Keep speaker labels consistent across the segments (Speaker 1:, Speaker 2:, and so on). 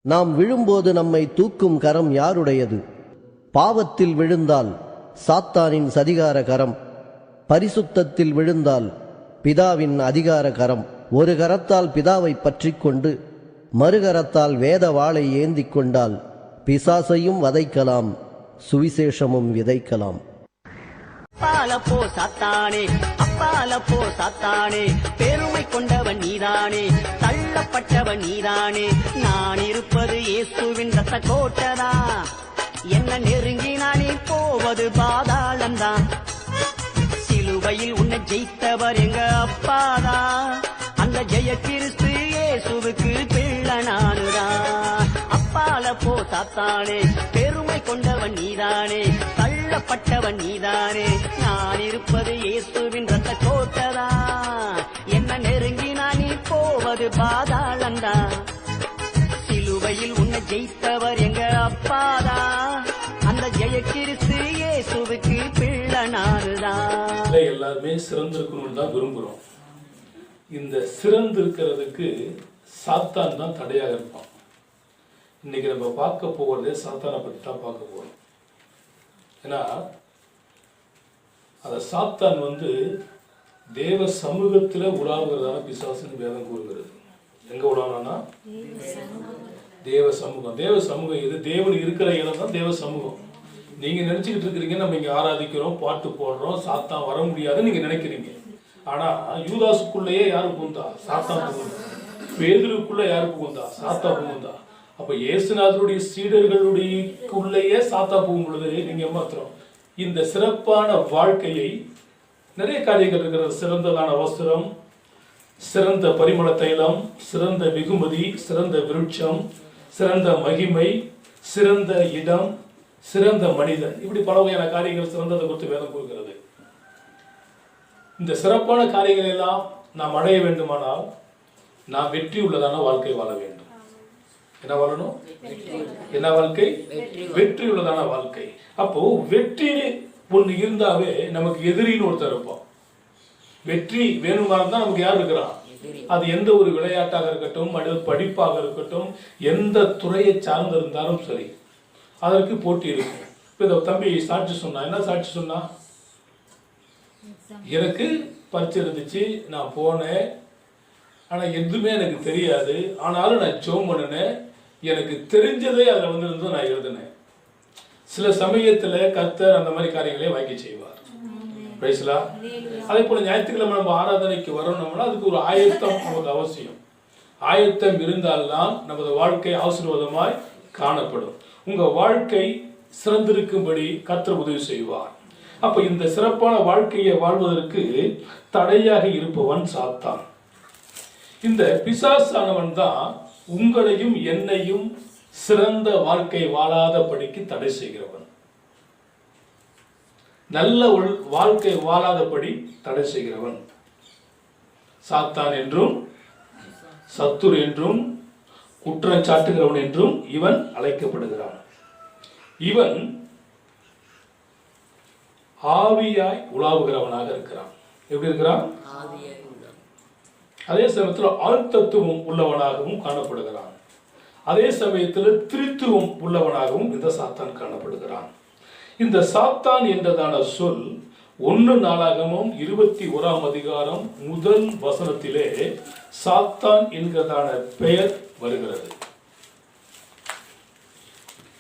Speaker 1: நாம் விழும்போது நம்மை தூக்கும் கரம் யாருடையது? பாவத்தில் விழுந்தால் சாத்தானின் சதிகார கரம், பரிசுத்தத்தில் விழுந்தால் பிதாவின் அதிகார கரம். ஒரு கரத்தால் பிதாவை பற்றி கொண்டு மறுகரத்தால் வேத வாளை ஏந்தி கொண்டால் பிசாசையும் வதைக்கலாம், சுவிசேஷமும் விதைக்கலாம்.
Speaker 2: அப்பால போ சாத்தானே, அப்பால போ சாத்தானே, பெருமை கொண்டவன் நீதானே, தள்ளப்பட்டவன் நீதானே. நான் இருப்பது இயேசுவின் ரத்த கோட்டதா, என்ன நெருங்கி நானே போவது பாதாளந்தான். சிலுவையில் உன்னை ஜெயித்தவர் எங்க அப்பாதா, அந்த ஜெய கிறிஸ்து இயேசுவுக்கு பிள்ளை நானுதான். அப்பால போ சாத்தானே, பெருமை கொண்டவன் நீதானே, தள்ளப்பட்டவன் நீதானே. நான் இருப்பது இயேசுவின் ரத்த கோட்டதா, என்ன நெருங்கி நானே போவது பாதாளந்தா. சிலுவையில் உன்னை ஜெயித்தவர் எங்க அப்பாதா, அந்த ஜெய கிறிஸ்து இயேசுவுக்கு பிள்ளை நானுதான்.
Speaker 3: எல்லாருமே சிறந்திருக்கணும்னு தான் விரும்புகிறோம். இந்த சிறந்திருக்கிறதுக்கு சாத்தான் தான் தடையாக இருப்பான். இன்னைக்கு நம்ம பார்க்க போகிறதே சாத்தானை பற்றி தான் பார்க்க போகிறோம். ஏன்னா அந்த சாத்தான் தேவ சமூகத்தில் உலாவுகிறதான பிசாசுன்னு வேதம் கூறுகிறது. எங்க உலாவனா? தேவ சமூகம். தேவ சமூகம் இது தேவன் இருக்கிற இடம் தான் தேவ சமூகம். நீங்க நினைச்சுக்கிட்டு இருக்கிறீங்க நம்ம இங்க ஆராதிக்கிறோம், பாட்டு போடுறோம், சாத்தான் வர முடியாதுன்னு நீங்க நினைக்கிறீங்க. ஆனா யூதாசுக்குள்ளேயே யாரு புகுந்தா? சாத்தான் புகுந்தா. பேதுருக்குள்ள யாரு புகுந்தா? சாத்தா புகுந்தா. அப்ப இயேசுநாதருடைய சீடர்களுடைய சாத்தா போகும் பொழுது நீங்க மாத்திரம் இந்த சிறப்பான வாழ்க்கையை நிறைய காரியங்கள் இருக்கிறது. சிறந்ததான வஸ்திரம், சிறந்த பரிமள தைலம், சிறந்த வெகுமதி, சிறந்த விருட்சம், சிறந்த மகிமை, சிறந்த இடம், சிறந்த மனிதன், இப்படி பல வகையான காரியங்கள் சிறந்ததை குறித்து வேதம் கூறுகிறது. இந்த சிறப்பான காரியங்கள் எல்லாம் நாம் அடைய வேண்டுமானால் நாம் வெற்றி உள்ளதான வாழ்க்கை வாழ வேண்டும். என்ன வாழணும்? என்ன வாழ்க்கை? வெற்றி உள்ளதான வாழ்க்கை. அப்போ வெற்றி ஒன்று இருந்தாவே நமக்கு எதிரின்னு ஒருத்தர் இருப்போம். வெற்றி வேணுமானம் தான் நமக்கு யார் இருக்கிறான்? அது எந்த ஒரு விளையாட்டாக இருக்கட்டும், படிப்பாக இருக்கட்டும், எந்த துறையை சார்ந்து இருந்தாலும் சரி, அதற்கு போட்டி இருக்கும். இப்போ இந்த தம்பி சாட்சி சொன்னா, என்ன சாட்சி சொன்னா? எனக்கு பரிச்சை இருந்துச்சு, நான் போனேன், ஆனால் எதுவுமே எனக்கு தெரியாது, ஆனாலும் நான் ஜெபம் பண்ணினேன், எனக்கு தெரிஞ்சதே அதில் இருந்து நான் எழுதினேன். சில சமயத்தில் கர்த்தர் அந்த மாதிரி காரியங்களே வாங்கி செய்வார். பிரைஸ்லா. அதே போல ஞாயிற்றுக்கிழமை நம்ம ஆராதனைக்கு வரணும்னா அதுக்கு ஒரு ஆயத்தம் நமக்கு அவசியம். ஆயத்தம் இருந்தால்தான் நமது வாழ்க்கை ஆசீர்வாதமாய் காணப்படும். உங்க வாழ்க்கை சிறந்திருக்கும்படி கர்த்தர் உதவி செய்வார். அப்ப இந்த சிறப்பான வாழ்க்கையை வாழ்வதற்கு தடையாக இருப்பவன் சாத்தான். இந்த பிசாசானவன் தான் உங்களையும் என்னையும் சிறந்த வாழ்க்கை வாழாதபடிக்கு தடை செய்கிறவன். நல்ல வாழ்க்கை வாழாதபடி தடை செய்கிறவன் சாத்தான் என்றும், சத்துரு என்றும், குற்றம் சாட்டுகிறவன் என்றும் இவன் அழைக்கப்படுகிறான். இவன் ஆவியாய் உலாவுகிறவனாக இருக்கிறான். எப்படி இருக்கிறான்? அதே சமயத்தில் ஆழ்த்தத்துவம் உள்ளவனாகவும் காணப்படுகிறான். அதே சமயத்தில் திரித்துவம் உள்ளவனாகவும் இந்த சாத்தான் காணப்படுகிறான். இந்த சாத்தான் என்றதான சொல் 1 நாளாகமம் 21ஆம் அதிகாரம் 1 வசனத்திலே சாத்தான் என்கிறதான பெயர் வருகிறது.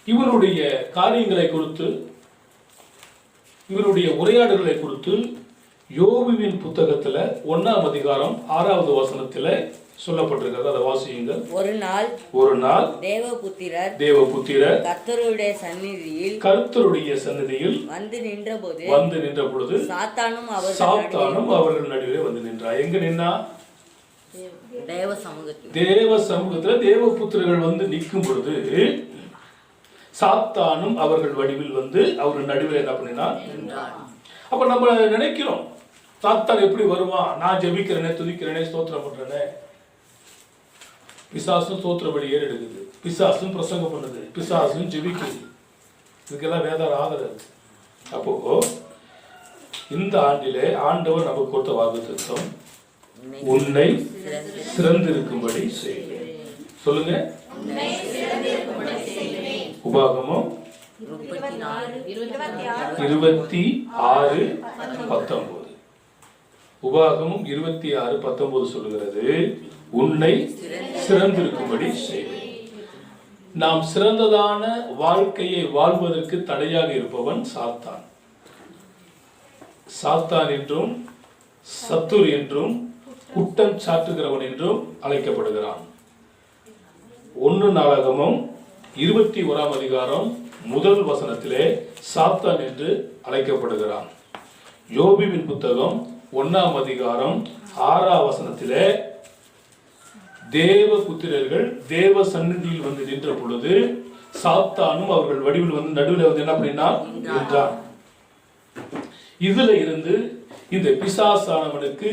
Speaker 3: இவருடைய காரியங்களை குறித்து, இவருடைய உரையாடல்களை குறித்து யோபுவின் புத்தகத்துல 1ஆம் அதிகாரம் 6வது வசனத்துல சொல்லப்பட்டிருக்கிறது. அதை வாசியுங்கள். ஒரு நாள் தேவபுத்திரர் கர்த்தருடைய சந்நிதியில் வந்து நின்ற பொழுது சாத்தானும் அவர்கள் நடுவே வந்து நின்றார். எங்க நின்னா? தேவ சமூகத்துல தேவபுத்திரர்கள் வந்து நிற்கும் பொழுது சாத்தானும் அவர்கள் வடிவில் வந்து அவர்கள் நடுவில் என்ன பண்ணினா நின்றார். அப்ப நம்ம நினைக்கிறோம் சாத்தான் எப்படி வருவான்? நான் ஜெபிக்கிறேனே, துதிக்கிறேனே, ஸ்தோத்திரம் பண்றேனே. பிசாசும் ஸ்தோத்திரபடி ஏறெடுக்குது, பிசாசும் பிரசங்கம் பண்ணுது, பிசாசும் ஜெபிக்குது. இதுக்கெல்லாம் வேதார ஆதரவு. அப்போ இந்த ஆண்டிலே ஆண்டவர் நமக்கு கொடுத்த வாக்குத்தத்தம், உன்னை சிறந்திருக்கும்படி செய்வேன். சொல்லுங்க. உபாகமம் 26:19. உபாகமம் 26:19 சொல்லுகிறது, உன்னை சிறந்திருக்கும்படி செய்வேன். நாம் சிறந்ததான வாழ்க்கையை வாழ்வதற்கு தடையாக இருப்பவன் சாத்தான். சாத்தான் என்றும் சத்துரு என்றும் குற்றம் சாட்டுகிறவன் என்றும் அழைக்கப்படுகிறான். 1 நாளாகமம் 21 முதல் வசனத்திலே சாத்தான் என்று அழைக்கப்படுகிறான். யோபுவின் புத்தகம் 1 வசனத்திலே தேவ புத்திரர்கள் தேவ சந்நிதியில் வந்து நின்ற பொழுது சாத்தானும் அவர்கள் வடிவில் வந்து நடுவில் வந்து என்ன பண்ணினா நின்றான். இதுல இருந்து இந்த பிசாசானவனுக்கு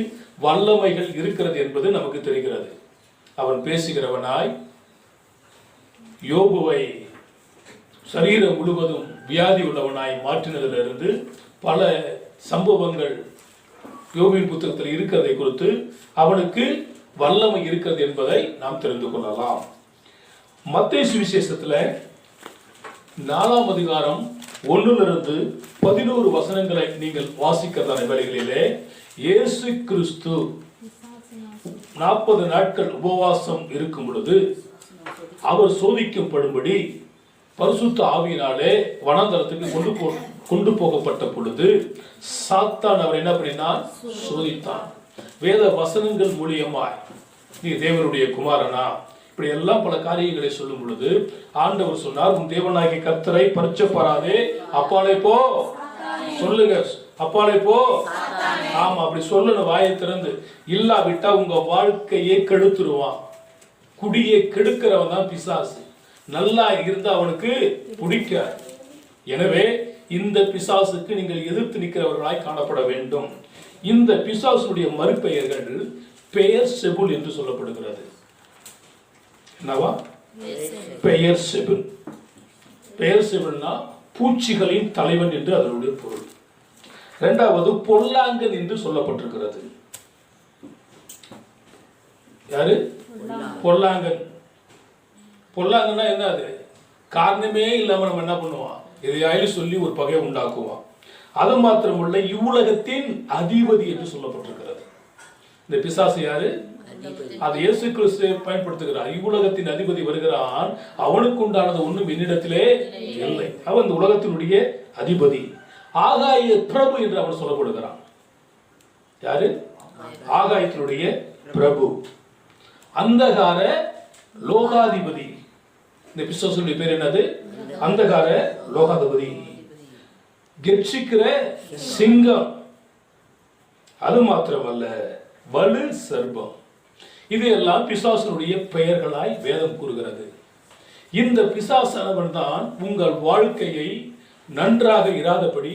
Speaker 3: வல்லமைகள் இருக்கிறது என்பது நமக்கு தெரிகிறது. அவன் பேசுகிறவனாய் யோபுவை சரீரம் முழுவதும் வியாதி உள்ளவனாய் மாற்றினதிலிருந்து பல சம்பவங்கள் யோபுவின் புத்தகத்தில் இருக்கிறதை குறித்து அவனுக்கு வல்லமை இருக்கிறது என்பதை நாம் தெரிந்து கொள்ளலாம். மத்தேயு சுவிசேஷத்துல 4:1-11 வசனங்களை நீங்கள் வாசிக்கிறதான வேளைகளிலே இயேசு கிறிஸ்து 40 நாட்கள் உபவாசம் இருக்கும் பொழுது அவர் சோதிக்கப்படும்படி பரிசுத்த ஆவியினாலே வனாந்தரத்துக்கு கொண்டு போகப்பட்ட பொழுது சாத்தான் அவர் என்ன பண்ணினான்? சோதித்தான். வேத வசனங்கள் மூலியமாய் நீ தேவனுடைய குமாரனா இப்படி எல்லாம் பல காரியங்களை சொல்லும் பொழுது ஆண்டவர் சொன்னார், உன் தேவனாகிய கர்த்தரை பரிச்சைப்படாதே, அப்பாலே போ. சொல்லுங்க, அப்பாலே போ. ஆமா, அப்படி சொல்லணும் வாயை திறந்து. இல்லாவிட்டா உங்க வாழ்க்கையை கெடுத்துருவான். குடியை கெடுக்கிறவன் தான் பிசாசு. நல்லா இருந்தா அவனுக்கு பிடிக்காது. எனவே இந்த பிசாசுக்கு நீங்கள் எதிர்த்து நிற்கிறவர்களாய் காணப்பட வேண்டும். இந்த பிசாசுடைய மறுபெயர்கள் பெயர் செபுல் என்று சொல்லப்படுகிறது. என்னவா? பெயர் செபுல். பெயர் செபுல்னா பூச்சிகளின் தலைவன் என்று அதனுடைய பொருள். இரண்டாவது பொல்லாங்கன் என்று சொல்லப்பட்டிருக்கிறது. யாரு? பொல்லாங்கன். பொல்லாங்கன்னா என்ன? அது காரணமே இல்லாம நம்ம என்ன பண்ணுவோம்? எதையாயிலும் சொல்லி ஒரு பகையை உண்டாக்குவோம். அது மாத்திரமல்ல, இவ்வுலகத்தின் அதிபதி என்று சொல்லப்பட்டிருக்கிறது. இந்த பிசாசு யாரு? அது இயேசு கிறிஸ்து பயன்படுத்துகிறார். இவ்வுலகத்தின் அதிபதி வருகிறான், அவனுக்கு உண்டானது ஒன்றும் என்னிடத்திலே இல்லை. அவன் இந்த உலகத்தினுடைய அதிபதி. ஆகாய பிரபு என்று அவன் சொல்லப்படுகிறான். யாரு? ஆகாயத்தினுடைய பிரபு. அந்தகார லோகாதிபதி. இந்த பிசாசுடைய பேர் என்னது? அந்தகார லோகாதிபதி. கெர்ச்சிக்கிற சிங்கம். அது மாத்திரமல்ல, வலு சர்பம். இதையெல்லாம் பிசாசனுடைய பெயர்களாய் வேதம் கூறுகிறது. இந்த பிசாசானவன் தான் உங்கள் வாழ்க்கையை நன்றாக இராதபடி,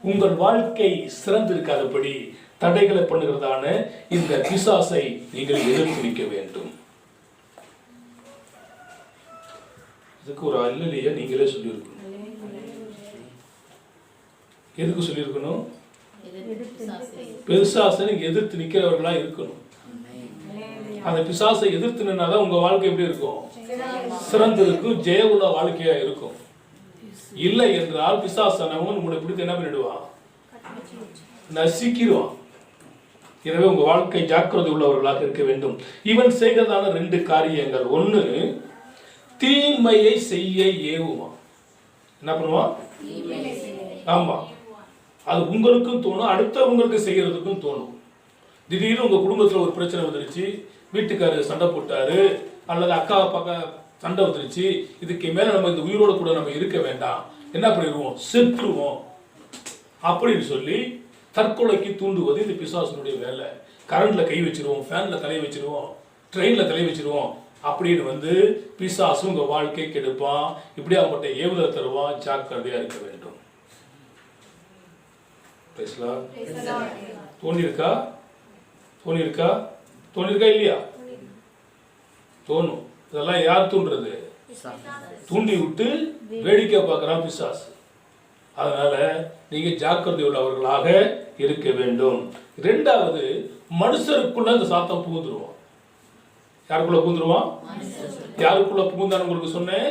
Speaker 3: உங்கள் வாழ்க்கை சிறந்திருக்காதபடி தடைகளை பண்ணுகிறதான இந்த பிசாசை நீங்கள் எதிர்த்து நிற்க வேண்டும். இதுக்கு ஒரு அல்லலையா நீங்களே சொல்லியிருக்கணும். எதுக்கு சொல்லியிருக்கணும்? பிசாசனை எதிர்த்து நிற்கிறவர்களா இருக்கணும். அந்த பிசாசை எதிர்த்து நின்னாதான் உங்க வாழ்க்கை எப்படி இருக்கும்? சிறந்திருக்கும், ஜெய உள்ள வாழ்க்கையா இருக்கும். இல்லை என்றால் பிசாசனவன் உங்களை பிடித்து என்ன பண்ணிடுவான்? நசிக்கிடுவான். எனவே உங்க வாழ்க்கை ஜாக்கிரதை உள்ளவர்களாக இருக்க வேண்டும். இவன் செய்கிறதான 2 காரியங்கள். 1, தீமையை செய்ய ஏவுவான். என்ன பண்ணுவான்? ஆமா, அது உங்களுக்கும் தோணும், அடுத்தவங்களுக்கு செய்யறதுக்கும் தோணும். திடீர்னு உங்க குடும்பத்துல ஒரு பிரச்சனை வந்துருச்சு, வீட்டுக்காரர் சண்டை போட்டாரு, அல்லது அக்கா பக்கம் சண்டை வந்துருச்சு, இதுக்கு மேல நம்ம இந்த உயிரோட கூட நம்ம இருக்க வேண்டாம், என்ன பண்ணிடுவோம்? செத்துருவோம் அப்படின்னு சொல்லி தற்கொலைக்கு தூண்டுவது இந்த பிசாசனுடைய வேலை. கரண்ட்ல கை வச்சிருவோம், ஃபேன்ல தலை வச்சிருவோம், ட்ரெயின்ல தலை வச்சிருவோம் அப்படின்னு வந்து பிசாசு உங்க வாழ்க்கை கெடுப்பான். இப்படி அவங்ககிட்ட ஏவுதலை தருவான். ஜாக்கிரதையா இருக்க வேண்டும். தோணிருக்கா? தோணிருக்கா? தோணிருக்கா இல்லையா? தோணும். இதெல்லாம் யார் தூண்டுறது? தூண்டி விட்டு வேடிக்கை பார்க்கறான் பிசாசு. அதனால நீங்க ஜாக்கிரதை உள்ளவர்களாக இருக்க வேண்டும். 2வது, மனுஷருக்குள்ள இந்த சாத்தம் புகுந்துருவான். யாருக்குள்ள புகுந்துருவான்? யாருக்குள்ள புகுந்தான்னு உங்களுக்கு சொன்னேன்.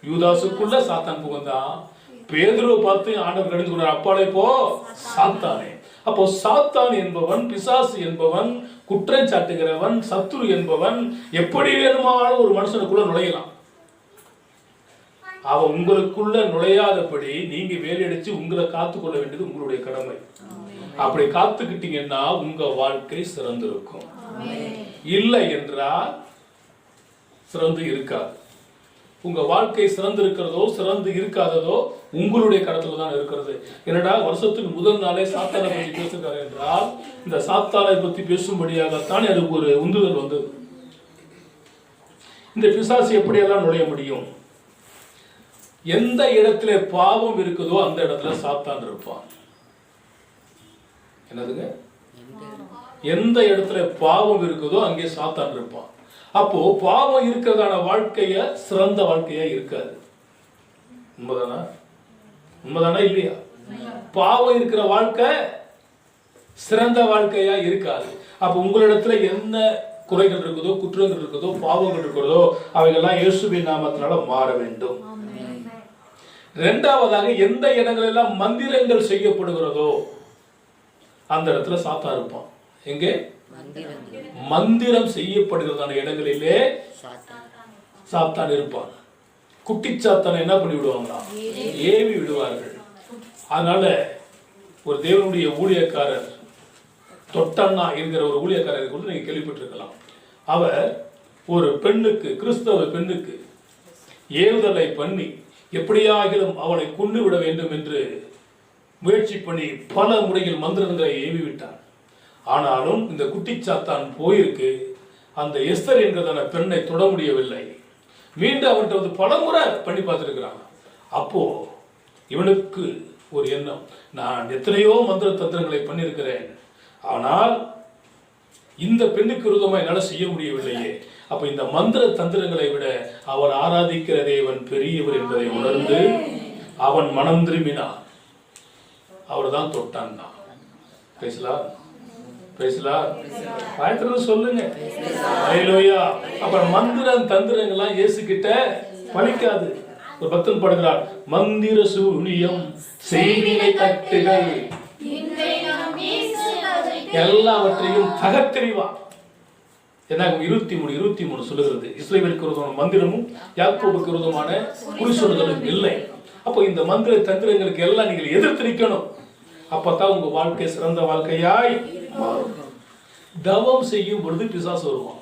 Speaker 3: யூதாசுக்குள்ள சாத்தான் புகுந்தான். பேதுருவை பார்த்து ஆண்டவர் கடிந்து கொண்டார், அப்பாலே போ சாத்தானே. அப்போ சாத்தான் என்பவன், பிசாசு என்பவன், குற்றம் சாட்டுகிறவன், சத்துரு என்பவன் எப்படி வேணுமானாலும் ஒரு மனுஷனுக்குள்ள நுழையலாம். அவன் உங்களுக்குள்ள நுழையாதபடி நீங்க வேலையடிச்சு உங்களை காத்துக்கொள்ள வேண்டியது உங்களுடைய கடமை. அப்படி காத்துக்கிட்டீங்கன்னா உங்க வாழ்க்கை சிறந்திருக்கும். இல்லை என்றால் சிறந்து இருக்காது. உங்க வாழ்க்கை சிறந்து இருக்கிறதோ சிறந்து இருக்காததோ உங்களுடைய கடத்துல தான் இருக்கிறது. என்னடா வருஷத்துக்கு முதல் நாளே சாத்தானை பற்றி பேசுகிறார் என்றால் இந்த சாத்தானை பற்றி பேசும்படியாகத்தான் அதுக்கு ஒரு உந்துதல் வந்தது. இந்த பிசாசு எப்படியெல்லாம் நுழைய முடியும்? எந்த இடத்துல பாவம் இருக்குதோ அந்த இடத்துல சாத்தான் இருப்பான். என்னதுங்க? எந்த இடத்துல பாவம் இருக்குதோ அங்கே சாத்தான் இருப்பான். அப்போ பாவம் இருக்கிறதான வாழ்க்கைய சிறந்த வாழ்க்கையா இருக்காது. உண்மைதானா? உண்மைதானா இல்லையா? பாவம் இருக்கிற வாழ்க்கை சிறந்த வாழ்க்கையா இருக்காது. அப்ப உங்களிடத்துல என்ன குறைகள் இருக்குதோ, குற்றங்கள் இருக்குதோ, பாவங்கள் இருக்கிறதோ அவைகள்லாம் இயேசுவின் நாமத்தினால மாற வேண்டும். இரண்டாவதாக, எந்த இடங்கள் எல்லாம் மந்திரங்கள் செய்யப்படுகிறதோ அந்த இடத்துல சாத்தான் இருப்பான். எங்கே மந்திரம் செய்யப்படுகிறதான இடங்களிலே சாத்தான் இருப்பான். குட்டி சாத்தானை என்ன பண்ணி விடுவாங்களா? ஏவி விடுவார்கள். அதனால ஒரு தேவனுடைய ஊழியக்காரர் தொட்டண்ணா என்கிற ஒரு ஊழியக்காரரை கூட நீங்க கேள்விப்பட்டிருக்கலாம். அவர் ஒரு பெண்ணுக்கு, கிறிஸ்தவ பெண்ணுக்கு ஏவுதலை பண்ணி எப்படியாகிலும் அவனை கொண்டு விட வேண்டும் என்று முயற்சி பண்ணி பல முறையில் மந்திரங்களை ஏவி விட்டார். ஆனாலும் இந்த குட்டிச்சாத்தான் போயிருக்கு, அந்த எஸ்தர் என்கிறதான பெண்ணை தொட முடியவில்லை. மீண்டும் அவன்கிட்ட வந்து பல முறை பண்ணி பார்த்துருக்கிறான். அப்போ இவனுக்கு ஒரு எண்ணம், நான் எத்தனையோ மந்திர தந்திரங்களை பண்ணியிருக்கிறேன், ஆனால் இந்த பெண்ணுக்கு விரோதமாக என்னால் செய்ய முடியவில்லையே. அப்ப இந்த மந்திர தந்திரங்களை விட அவர் ஆராதிக்கிற தேவன் பெரியவர் என்பதை உணர்ந்து அவன் மனம் திரும்பினான். அவர் தான் தொட்டான். பேசலாம் சொல்லுங்க. அப்புறம் மந்திரம் தந்திரங்கள்லாம் இயேசு கிட்ட பலிக்காது. ஒரு பக்தன் பாடுகிறார், மந்திர சூனியம் செய்வினை தட்டுகள் எல்லாவற்றையும் தகர்த்தெறிவார். 23 சொல்லுகிறது, இஸ்ரவேலுக்கு விரோதமான மந்திரமும் யாக்கோபுக்கு விரோதமான குறிசொல்லுதலும் இல்லை. அப்போ இந்த மந்திர தந்திரங்களுக்கு எல்லாம் நீங்கள் எதிர்த்து நிற்கணும். அப்பதான் உங்க வாழ்க்கை சிறந்த வாழ்க்கையாய் மாறும். தவம் செய்யும் பொழுது பிசாசு வருவான்.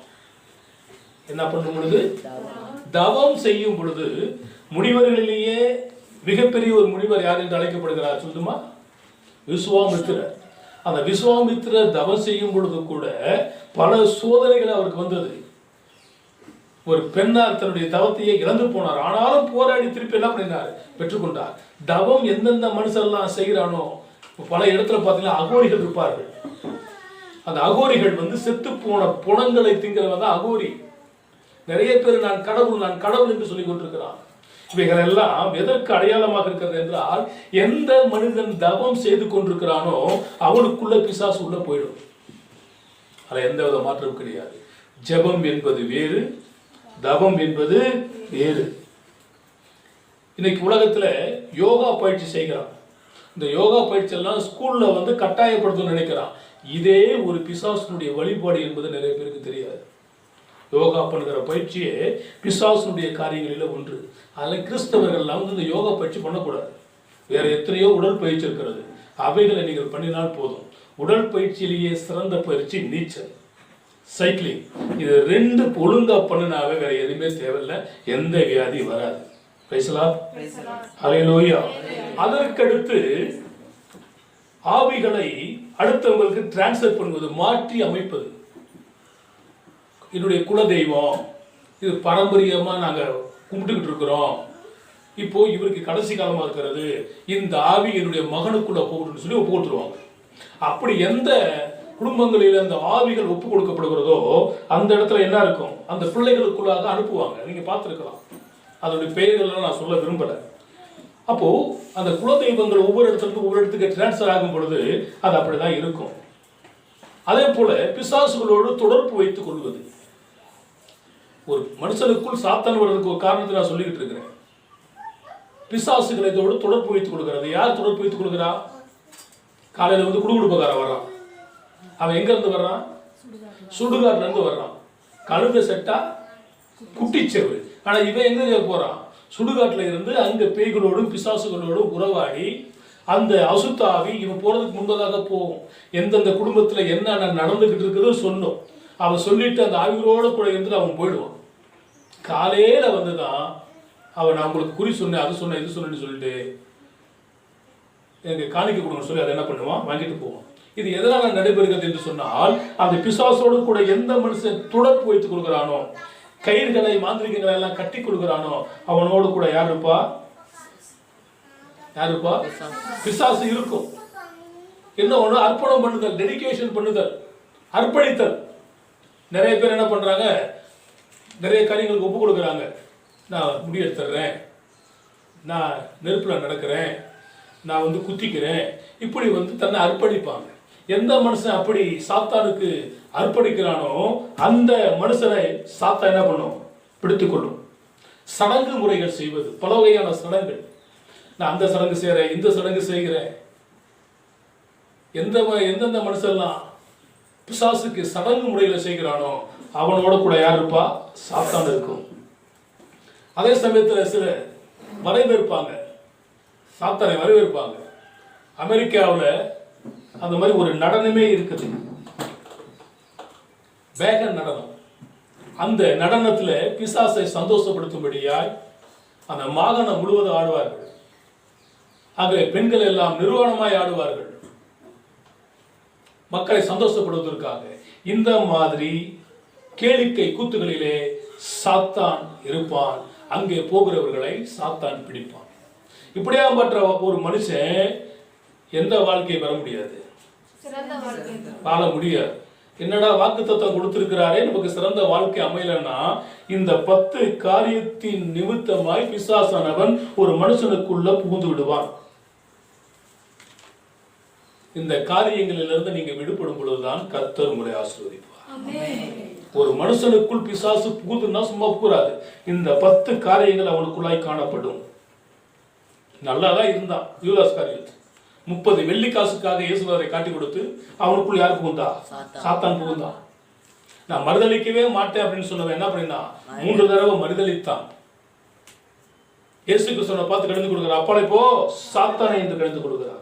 Speaker 3: என்ன பண்ணும் பொழுது? தவம் செய்யும் பொழுது முனிவர்களிலேயே மிகப்பெரிய ஒரு முனிவர் யார் என்று அழைக்கப்படுகிறார் சொல்லுமா? விஸ்வாமித்திரர். அந்த விஸ்வாமித்திரர் தவம் செய்யும் பொழுது கூட பல சோதனைகள் அவருக்கு வந்தது. ஒரு பெண்ணார் தன்னுடைய தவத்தையே இழந்து போனார். ஆனாலும் போராடி திருப்பி என்ன பண்ணினார்? பெற்றுக்கொண்டார். தவம் எந்தெந்த மனுஷெல்லாம் செய்கிறானோ, பல இடத்துல பார்த்தீங்கன்னா அகோரிகள் இருப்பார்கள். அந்த அகோரிகள் செத்து போன புணங்களை திங்கிறவன் தான் அகோரி. நிறைய பேர் நான் கடவுள் என்று சொல்லிக் கொண்டிருக்கிறான். இவைகள் எல்லாம் எதற்கு அடையாளமாக இருக்கிறது என்றால், எந்த மனிதன் தவம் செய்து கொண்டிருக்கிறானோ அவனுக்குள்ள பிசாசு உள்ள போயிடும். அதுல எந்த வித மாற்றம் கிடையாது. ஜெபம் என்பது வேறு, தவம் என்பது வேறு. இன்னைக்கு உலகத்துல யோகா பயிற்சி செய்கிறான். இந்த யோகா பயிற்சி எல்லாம் ஸ்கூல்ல கட்டாயப்படுத்தணும்னு நினைக்கிறான். இதே ஒரு பிசாசுனுடைய வழிபாடு என்பது நிறைய பேருக்கு தெரியாது. யோகா பண்ணுகிற பயிற்சியே பிசாசுனுடைய காரியங்களில் ஒன்று. அதில் கிறிஸ்தவர்கள்லாம் இந்த யோகா பயிற்சி பண்ணக்கூடாது. வேற எத்தனையோ உடல் பயிற்சி இருக்கிறது, அவைகளை நீங்கள் பண்ணினால் போதும். உடல் பயிற்சியிலேயே சிறந்த பயிற்சி நீச்சல், சைக்கிளிங். இது 2 ஒழுங்கா பண்ணினாவே வேற எதுவுமே தேவையில்லை, எந்த வியாதி வராது. ஹல்லேலூயா. அதற்கடுத்து ஆவிகளை அடுத்தவங்களுக்கு டிரான்ஸ்ஃபர் பண்ணுவது, மாற்றி அமைப்பது. என்னுடைய குல தெய்வம் இது பாரம்பரியமா நாங்க கும்பிட்டுக்கிட்டு இருக்கிறோம், இப்போ இவருக்கு கடைசி காலமா இருக்கிறது, இந்த ஆவி என்னுடைய மகனுக்குள்ள போகணும்னு சொல்லி ஒப்பு கொடுத்துருவாங்க. அப்படி எந்த குடும்பங்களில் அந்த ஆவிகள் ஒப்பு கொடுக்கப்படுகிறதோ அந்த இடத்துல என்ன இருக்கும்? அந்த பிள்ளைகளுக்குள்ளாக அனுப்புவாங்க. நீங்க பார்த்துருக்கலாம். அதனுடைய பெயர்களெல்லாம் நான் சொல்ல விரும்பல. அப்போ அந்த குலதெய்வங்கள் ஒவ்வொரு இடத்துக்கு டிரான்ஸ்ஃபர் ஆகும் பொழுது அது அப்படிதான் இருக்கும். அதே போல பிசாசுகளோடு தொடர்பு வைத்துக் கொள்வது. ஒரு மனுஷனுக்குள் சாத்தான் வருவதற்கு ஒரு காரணத்தை நான் சொல்லிக்கிட்டு இருக்கிறேன். பிசாசுகளை இதோடு தொடர்பு வைத்துக் கொள்கிறது. யார் தொடர்பு வைத்துக் கொள்கிறா? காலையில வந்து குடுகுடுப்பக்காரன் வர்றான். அவன் எங்க இருந்து வர்றான்? சுடுகாட்டுல இருந்து வர்றான். கழுத செட்டா குட்டிச்செவு. ஆனா இவன் எங்க போறான்? சுடுகாட்டுல இருந்து அங்க பேய்களோடும் பிசாசுகளோடும் உறவாடி அந்த அசுத்தாவி இவன் போறதுக்கு முன்பதாக போகும். எந்தெந்த குடும்பத்துல என்ன நடந்துகிட்டு இருக்குது சொல்லும். அவன் சொல்லிட்டு அந்த ஆவிகளோட கூட இருந்து அவன் போயிடுவான். காலையில வந்துதான் அவன் நான் உங்களுக்கு குறி சொன்னேன், அது சொன்னேன், இது சொன்னேன்னு சொல்லிட்டு எனக்கு காணிக்க கொடுங்க சொல்லி அதை என்ன பண்ணுவான்? வாங்கிட்டு போவான். இது எதனால நடைபெறுகிறது என்று சொன்னால், அந்த பிசாசோடு கூட எந்த மனுஷன் தொடர்பு வைத்துக் கொள்கிறானோ, கயிறுகளை மாந்திரிகங்களை எல்லாம் கட்டி கொள்கிறானோ, அவனோடு கூட யார் இருப்பா? யார் இருப்பா? பிசாசு இருக்கும். என்ன ஒண்ணு? அர்ப்பணம் பண்ணுதல், டெடிகேஷன் பண்ணுதல், அர்ப்பணித்தல். நிறைய பேர் என்ன பண்றாங்க? நிறைய காரியங்களுக்கு ஒப்பு கொடுக்குறாங்க. நான் முடி எடுத்துறேன், நான் நெருப்புல நடக்கிறேன், நான் வந்து குத்திக்கிறேன், இப்படி வந்து தன்னை அர்ப்பணிப்பாங்க. எந்த மனுஷன் அப்படி சாத்தானுக்கு அர்ப்பணிக்கிறானோ அந்த மனுஷனை சாத்தா என்ன பண்ணும்? பிடித்துக் கொள்ளும். சடங்கு முறைகள் செய்வது, பல வகையான சடங்கு. நான் அந்த சடங்கு செய்கிறேன், இந்த சடங்கு செய்கிறேன். எந்தெந்த மனுஷன்லாம் பிசாசுக்கு சடங்கு முறைகளை செய்கிறானோ அவனோட கூட யார் இருப்பா? சாத்தான் இருக்கும். அதே சமயத்தில் சில வரவேற்பாங்க, சாத்தானை வரவேற்பாங்க. அமெரிக்காவில் அந்த மாதிரி ஒரு நடனமே இருக்குது, வேகன் நடனம். அந்த நடனத்தில் பிசாசை சந்தோஷப்படுத்தும்படியாய் அந்த மாகாணம் முழுவதும் ஆடுவார்கள். ஆகவே பெண்கள் எல்லாம் நிர்வாணமாய் ஆடுவார்கள் மக்களை சந்தோஷப்படுவதற்காக. இந்த மாதிரி கேளிக்கை கூத்துகளிலே சாத்தான் இருப்பான். அங்கே போகிறவர்களை சாத்தான் பிடிப்பான். இப்படியாப்பட்ட ஒரு மனுஷன் எந்த வாழ்க்கையை பெற முடியாது, வாழ முடியாது. என்னடா வாக்குத்தத்தம் கொடுத்திருக்கிறாரே, நமக்கு சிறந்த வாழ்க்கை அமையலன்னா, இந்த 10 காரியத்தின் நிமித்தமாய் பிசாசானவன் ஒரு மனுஷனுக்குள்ள புகுந்து விடுவான். இந்த காரியங்களிலிருந்து நீங்க விடுபடும் பொழுதுதான் கர்த்தர் உங்களை ஆசீர்வதிப்பார். ஒரு மனுஷனுக்குள் பிசாசு புகுதுன்னா சும்மா புகுறாது. இந்த 10 காரியங்கள் அவனுக்குள்ளாய் காணப்படும். நல்லாதான் இருந்தான் யூதாஸ் காரியத்து. 30 வெள்ளி காசுக்காக இயேசுவை காட்டி கொடுத்து அவனுக்குள் யார் புகுந்தா? சாத்தான் புகுந்தான். நான் மறுதளிக்கவே மாட்டேன் அப்படின்னு சொன்னவன் என்ன பண்ணினா 3 தடவை மறுதளித்தான். இயேசு கிறிஸ்துவை பார்த்து கடிந்து கொடுக்கிறார், அப்பாலே போ சாத்தானை என்று கடிந்து கொடுக்கிறார்.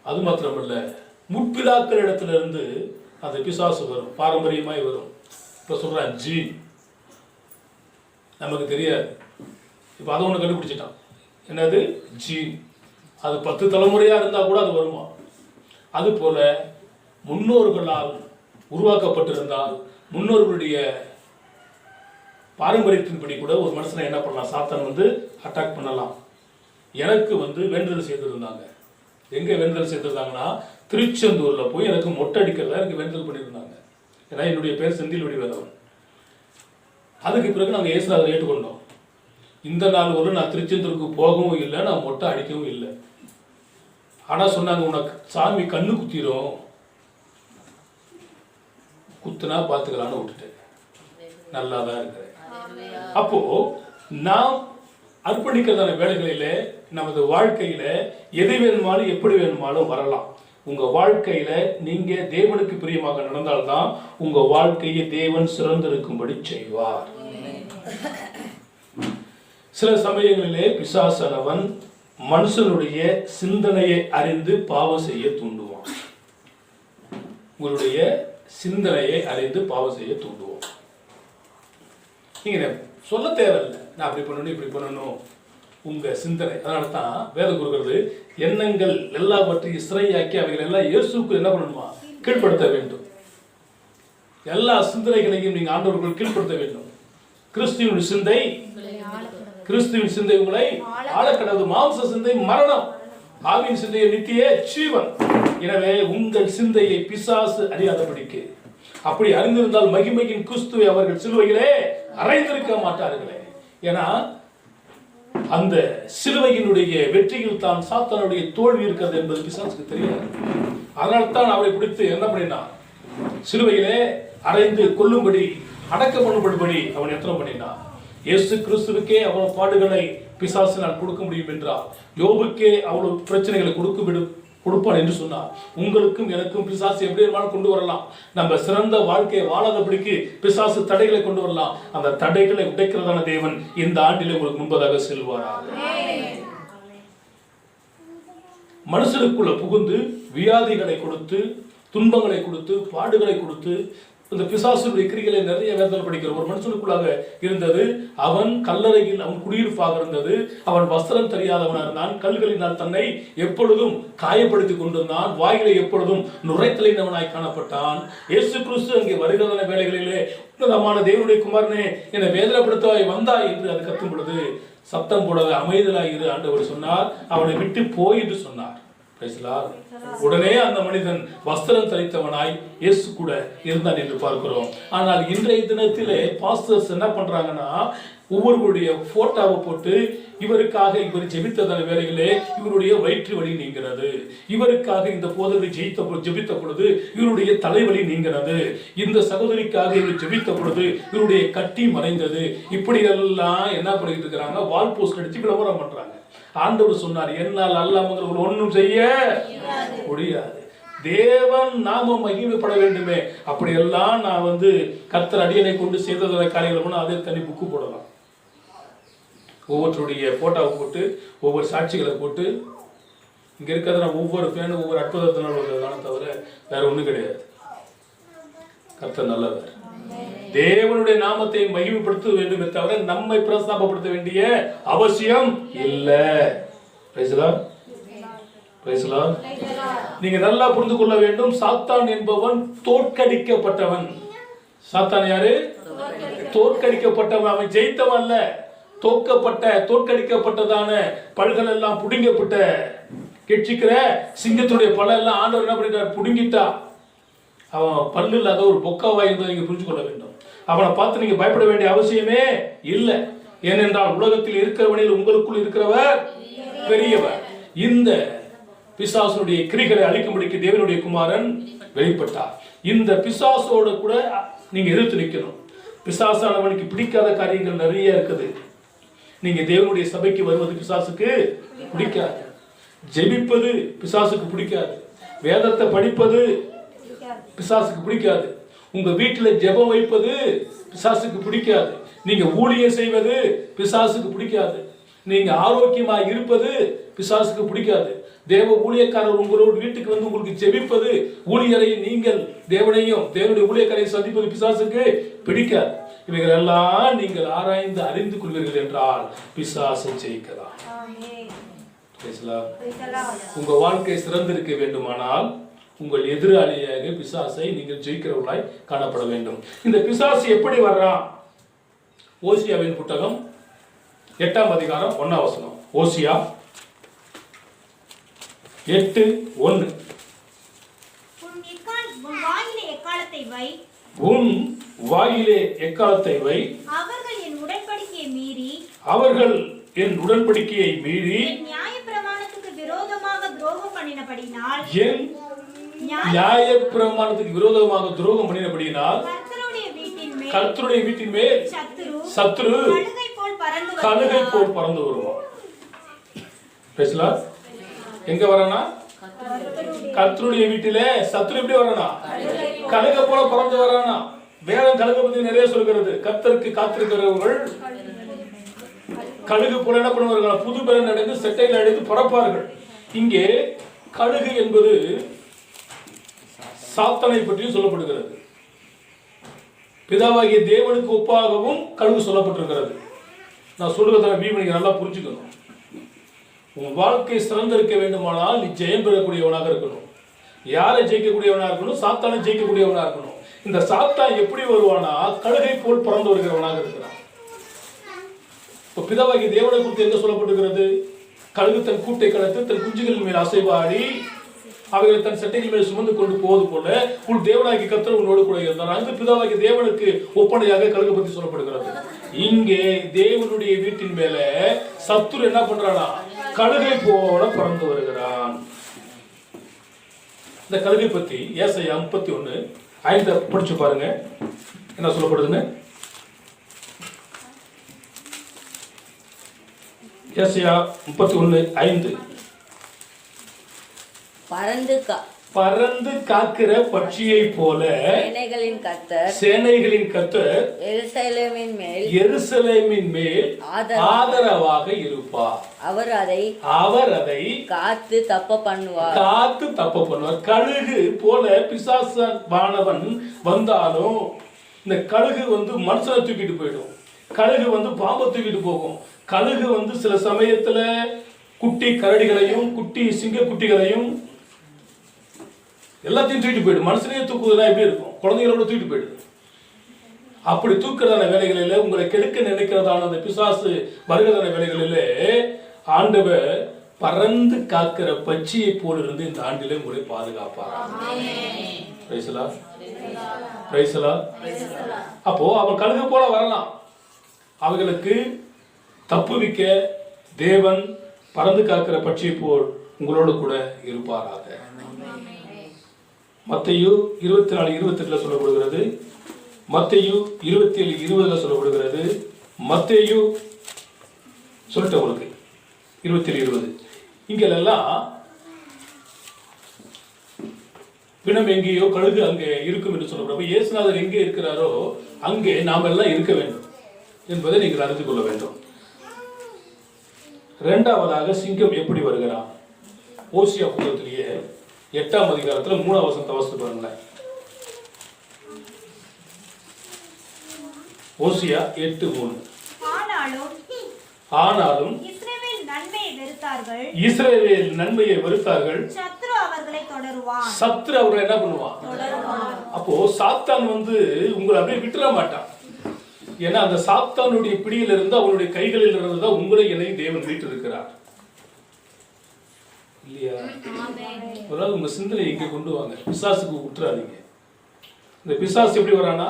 Speaker 3: அது மாத்திரமல்ல, முற்பிதாக்கள் இடத்துல இருந்து அந்த பிசாசு வரும், பாரம்பரியமாய் வரும். இப்ப சொல்றான் ஜி, நமக்கு தெரியாது. இப்ப அதை ஒண்ணு கண்டுபிடிச்சிட்டான். என்னது? ஜி. அது 10 தலைமுறையா இருந்தா கூட அது வருமா? அது போல முன்னோர்களால் உருவாக்கப்பட்டிருந்தால் முன்னோர்களுடைய பாரம்பரியத்தின்படி கூட ஒரு மனுஷனை என்ன பண்ணலாம்? சாத்தான் வந்து அட்டாக் பண்ணலாம். எனக்கு வந்து வேண்டுதல் செய்திருந்தாங்க. எங்க வேண்டுதல் செய்திருந்தாங்கன்னா, திருச்செந்தூர்ல போய் எனக்கு மொட்டை அடிக்கிறதா எனக்கு வேண்டுதல் பண்ணியிருந்தாங்க. ஏன்னா என்னுடைய பேர் செந்தில் வடிவேலவன். அதுக்கு பிறகு நாங்கள் இயேசுநாதரை ஏற்றுக்கொண்டோம். இந்த நாள் ஒரு நான் திருச்செந்தூருக்கு போகவும் இல்லை, நான் மொட்டை அடிக்கவும் இல்லை. ஆனா சொன்னாங்க, உனக்கு சாமி கண்ணு குத்திரும், குத்துனா பார்த்துக்கலான்னு விட்டுட்டேன். நல்லா தான் இருக்கிறேன். அப்போ நாம் அர்ப்பணிக்கிறதான வேலைகளில நமது வாழ்க்கையில எது வேணுமாலும் எப்படி வேணுமாலும் வரலாம். உங்க வாழ்க்கையில நீங்க தேவனுக்கு பிரியமாக நடந்தால்தான் உங்க வாழ்க்கையை தேவன் சிறந்திருக்கும்படி செய்வார். சில சமயங்களிலே பிசாசானவன் மனுஷனுடைய சிந்தனையை அறிந்து பாவம் செய்ய தூண்டுவான். உங்களுடைய சிந்தனையை அறிந்து பாவம் செய்ய தூண்டுவோம். நீங்க சொல்ல தேவையில்லை, நான் அப்படி பண்ணணும் இப்படி பண்ணணும். உங்க சிந்தனை. அதனால தான் வேதம் கூறுகிறது, எண்ணங்கள் எல்லாவற்றையும் சிறையாக்கி அவைகள் எல்லாம் இயேசுவுக்கு என்ன பண்ணணுமா? கீழ்ப்படுத்த வேண்டும். எல்லா சிந்தனைகளையும் நீங்க ஆண்டவர்கள் கீழ்ப்படுத்த வேண்டும். கிறிஸ்துவின் சிந்தை உங்களை ஆளக்கடவுது. மாம்ச சிந்தை மரணம், ஆவியின் சிந்தையை நித்திய ஜீவன். எனவே உங்கள் சிந்தையை பிசாசு அறியாதபடிக்கு, அப்படி அறிந்திருந்தால் மகிமையின் கிறிஸ்துவை அவர்கள் சிலுவையிலே அறைந்திருக்க மாட்டார்களே. ஏன்னா அந்த சிலுவையினுடைய வெற்றியில் தான் சாத்தானுடைய தோல்வி இருக்கிறது என்பது பிசாசுக்கு தெரியாது. அதனால்தான் அவரை பிடித்து என்ன பண்ணினான்? சிலுவையிலே அறைந்து கொல்லும்படி, அடக்கம் பண்ணும்படி அவன் எத்தனை பண்ணினான். இயேசு கிறிஸ்துவுக்கே அவன் பாடுகளை பிசாசினால் கொடுக்க முடியும் என்றால், யோபுக்கே அவ்வளவு பிரச்சனைகளை கொடுப்பான் என்று சொன்னார், உங்களுக்கும் எனக்கும் பிசாசு எப்படி வேணுமாலும் கொண்டு வரலாம். நம்ம சிறந்த வாழ்க்கையை வாழாதபடிக்கு பிசாசு தடைகளை கொண்டு வரலாம். அந்த தடைகளை உடைக்கிறதான தேவன் இந்த ஆண்டிலே உங்களுக்கு முன்பதாக செல்வாராக. மனுஷனுக்குள்ள புகுந்து வியாதிகளை கொடுத்து, துன்பங்களை கொடுத்து, பாடுகளை கொடுத்து, இந்த பிசாசுடைய கிரிகளை நிறைய வேதத்தில் படிக்கிற ஒரு மனுஷனுக்குள்ளாக இருந்தது. அவன் கல்லறையில் அவன் குடியிருப்பாக இருந்தது. அவன் வஸ்திரம் தெரியாதவனாக இருந்தான். கல்களினால் தன்னை எப்பொழுதும் காயப்படுத்திக் கொண்டிருந்தான். வாயிலை எப்பொழுதும் நுரைத்தலினவனாய் காணப்பட்டான். இயேசு கிறிஸ்து அங்கே வருகிறதான வேலைகளிலே, உன்னதமான தேவனுடைய குமாரனே, என்னை வேதனைப்படுத்தவாய் வந்தாய் என்று அது கத்தும் பொழுது, சத்தம் போடாத அமைதலாய் இரு ஆண்டவர் சொன்னார். அவனை விட்டு போய் என்று சொன்னார். உடனே அந்த மனிதன் வஸ்திரம் தரித்தவனாய் இயேசு கூட இருந்தான் என்று பார்க்கிறோம். ஆனால் இன்றைய தினத்திலே பாஸ்டர்ஸ் என்ன பண்றாங்கன்னா, ஒவ்வொருவருடைய போட்டோவை போட்டு, இவருக்காக இவர் ஜெபித்ததான வேலைகளே இவருடைய வயிற்று வலி நீங்கிறது, இவருக்காக இந்த போதனை ஜெபித்த பொழுது இவருடைய தலைவலி நீங்கிறது, இந்த சகோதரிக்காக இவர் ஜெபித்த பொழுது இவருடைய கட்டி மறைந்தது, இப்படி எல்லாம் என்ன பண்ணிட்டு இருக்கிறாங்க, வால் போஸ்ட் அடிச்சு விளம்பரம் பண்றாங்க. ஆண்டவர் சொன்னார், என்னால் அல்லாமல் ஒன்றும் செய்ய முடியாது. தேவன் நாம மகிமைப்பட வேண்டுமே. அப்படியெல்லாம் நான் கர்த்தர் அடியனை கொண்டு செய்ததான காரியங்கள் அதே தனி புக்கு போடலாம். ஒவ்வொருத்தருடைய போட்டோவை போட்டு, ஒவ்வொரு சாட்சிகளை போட்டு, இங்க இருக்கிறத ஒவ்வொரு பேனும் ஒவ்வொரு அற்புதத்தினால் உள்ளதான தவிர வேற ஒண்ணும் கிடையாது. கர்த்தர் நல்லவர். தேவனுடைய நாமத்தை மகிமைப்படுத்த வேண்டுமே தவிர நம்மை பிரஸ்தாபப்படுத்த வேண்டிய அவசியம் இல்லை. நீங்க நல்லா புரிந்து கொள்ள வேண்டும். சாத்தான் என்பவன் தோற்கடிக்கப்பட்டவன். சாத்தான் யாரு? தோற்கடிக்கப்பட்டவன். அவன் ஜெயித்தவன் அல்ல, தோற்கடிக்கப்பட்டதான பல்கள் எல்லாம் புடுங்கப்பட்ட கெட்சிக்கிற சிங்கத்துடைய பல எல்லாம் ஆண்டவர் என்ன பண்ணிட்டார்? புடுங்கிட்டா. அவன் பல்லு இல்லாத ஒரு பொக்காவாய் இருந்ததை நீங்க புரிஞ்சு கொள்ள வேண்டும். அவனை பார்த்து நீங்க பயப்பட வேண்டிய அவசியமே இல்லை. ஏனென்றால் உலகத்தில் இருக்கிறவனில் உங்களுக்குள் இருக்கிறவர் பெரியவர். இந்த பிசாசுடைய கிரிகளை அழிக்கும்படிக்கு தேவனுடைய குமாரன் வெளிப்பட்டார். இந்த பிசாசோட கூட நீங்க எதிர்த்து நிற்கணும். பிசாசானவனுக்கு பிடிக்காத காரியங்கள் நிறைய இருக்குது. நீங்க தேவனுடைய சபைக்கு வருவது பிசாசுக்கு பிடிக்காது. ஜெபிப்பது பிசாசுக்கு பிடிக்காது. வேதத்தை படிப்பது பிசாசுக்கு பிடிக்காது. உங்க வீட்டுல ஜெபம் வைப்பது பிசாசுக்கு பிடிக்காது. நீங்க ஊழியம் செய்வது பிசாசுக்கு பிடிக்காது. நீங்க ஆரோக்கியமா இருப்பது பிசாசுக்கு பிடிக்காது. தேவ ஊழியக்காரர் உங்களோட வீட்டுக்கு வந்து உங்களுக்கு ஜெபிப்பது, ஊழியரை நீங்கள் தேவனையும் தேவனுடைய ஊழியக்காரையும் சந்திப்பது பிசாசுக்கு பிடிக்காது. இவைகள் எல்லாம் நீங்கள் ஆராய்ந்து அறிந்து கொள்வீர்கள் என்றால் பிசாசை ஜெயிக்கலாம். உங்க வாழ்க்கை சிறந்திருக்க வேண்டுமானால் உங்கள் எதிராளியாக பிசாசை நீங்கள் ஜெயிக்கிறவர்களாய் காணப்பட வேண்டும். இந்த பிசாசு எப்படி வர்றான்? ஓசியாவின் புத்தகம் 8ஆம் அதிகாரம் 1ஆம் வசனம். ஓசியா 8:1. உன் வாயிலே எக்காலத்தை வை.
Speaker 4: அவர்கள்
Speaker 3: என் உடன்படிக்கையை மீறி
Speaker 4: நியாயப்பிரமாணத்துக்கு விரோதமாக துரோகம் பண்ணினபடியினால்,
Speaker 3: என் நியாயப்பிரமாணத்துக்கு விரோதமாக துரோகம் பண்ணினபடியினால் கர்த்தருடைய வீட்டின் மேல் சத்துரு கழுகை போல் பறந்து வருவான். பேசலாம். எங்க வரானா? கர்த்தருடைய வீட்டில சத்துரு எப்படி வரானா? கழுகை போல பறந்து வரானா. வேதம் கழுகை பத்தி நிறைய சொல்கிறது. கர்த்தருக்கு காத்திருக்கிறவர்கள் கழுகு போல என்ன பண்ணுவார்கள்? புது பலன் அடைந்து செட்டையில் அடைந்து பறப்பார்கள். இங்கே கழுகு என்பது சாத்தானை பற்றியும் சொல்லப்படுகிறது. பிதாவாகிய தேவனுக்கு ஒப்பாகவும் கழுகு சொல்லப்பட்டிருக்கிறது. நான் சொல்றதை நீங்க நல்லா புரிஞ்சுக்கணும். உன் வாழ்க்கை சிறந்திருக்க வேண்டுமானால் நீ ஜெயம் பெறக்கூடியவனாக இருக்கணும். யாரை ஜெயிக்கக்கூடியவனா இருக்கணும்? சாத்தானை ஜெயிக்கக்கூடியவனா இருக்கணும். இந்த சாத்தான் எப்படி வருவானா? கழுகை போல் பறந்து வருகிறவனாக இருக்கிறான். பிதாவாகிய தேவனை குறித்து என்ன சொல்லப்பட்டிருக்கிறது? கழுகு தன் கூட்டை கலத்து தன் குஞ்சுகளின் மேல் அசைவாடி அவைகளை தன் சட்டைகள் மேல் சுமந்து கொண்டு போவது போல உன் தேவனாகிய கர்த்தர் உன்னோடு கூட இருந்தார். அந்த பிதாவாகிய தேவனுக்கு ஒப்பனையாக கழுகு பற்றி சொல்லப்படுகிறது. இங்கே தேவனுடைய வீட்டின் மேல சத்துரு என்ன பண்றானா? கழுகை போல பறந்து வருகிறான். இந்த கழுகை பத்தி ஏசாயா 31:5 படிச்சு பாருங்க என்ன சொல்லப்படுதுன்னு. ஏசாயா 31:5.
Speaker 5: பறந்து
Speaker 3: காக்கிற பட்சியை போல சேனைகளின் கர்த்தர் எருசலேமின் மேல் ஆதரவாக இருப்பார். அவர் அதை காத்து தப்ப பண்ணுவார். கழுகு போல பிசாசானவன் வந்தாலும் இந்த கழுகு மனுஷனை தூக்கிட்டு போயிடும். கழுகு பாம்பை தூக்கிட்டு போகும். கழுகு சில சமயத்துல குட்டி கரடிகளையும் குட்டி சிங்க குட்டிகளையும் எல்லாத்தையும் தூக்கிட்டு போயிடும். மனுஷனையே தூக்குவதுனா எப்படி இருக்கும்? குழந்தைகளோட தூக்கிட்டு போயிடுது. அப்படி தூக்குறதான வேலைகளில் உங்களை கெடுக்க நினைக்கிறதான அந்த பிசாசு வருகிறதான வேலைகளிலே ஆண்டவர் பறந்து காக்கிற பட்சியை போல இருந்து இந்த ஆண்டிலே உங்களை பாதுகாப்பார். அப்போ அவன் கழுகு போல வரலாம். அவர்களுக்கு தப்புவிக்க தேவன் பறந்து காக்கிற பட்சியை போல் உங்களோடு கூட இருப்பாராக. மத்தேயு 24:28 சொல்லப்படுகிறது. மத்தேயு 27:20 சொல்லப்படுகிறது. மத்தேயு சொல்லிட்டேன் உங்களுக்கு 27:20. இங்கெல்லாம் பிணம் எங்கேயோ கழுகு அங்கே இருக்கும் என்று சொல்லப்படுற இயேசுநாதர் எங்கே இருக்கிறாரோ அங்கே நாம் எல்லாம் இருக்க வேண்டும் என்பதை நீங்கள் அறிந்து கொள்ள வேண்டும். இரண்டாவதாக சிங்கம் எப்படி வருகிறான்? ஓசியா புத்தகத்திலேயே 8ஆம் அதிகாரத்தில் 3ஆம் வசனத்தை வாசித்து பாருங்களேன். ஓசியா 8:3. ஆனாலும் இஸ்ரவேல் நன்மையை வெறுத்தார்கள். சத்ரு அவர்களை என்ன பண்ணுவான்? அப்போ சாத்தான் உங்களை அப்படியே விட்டுற மாட்டான். ஏன்னா அந்த சாத்தானுடைய பிடியில் இருந்து அவனுடைய கைகளில் இருந்துதான் உங்களை என்னையும் தேவன் மீட்டு இருக்கிறார் இல்லையா? உங்க சிந்தனை இங்க கொண்டு வாங்க. பிசாசுக்கு விட்டுறாதீங்க. இந்த பிசாசு எப்படி வரானா?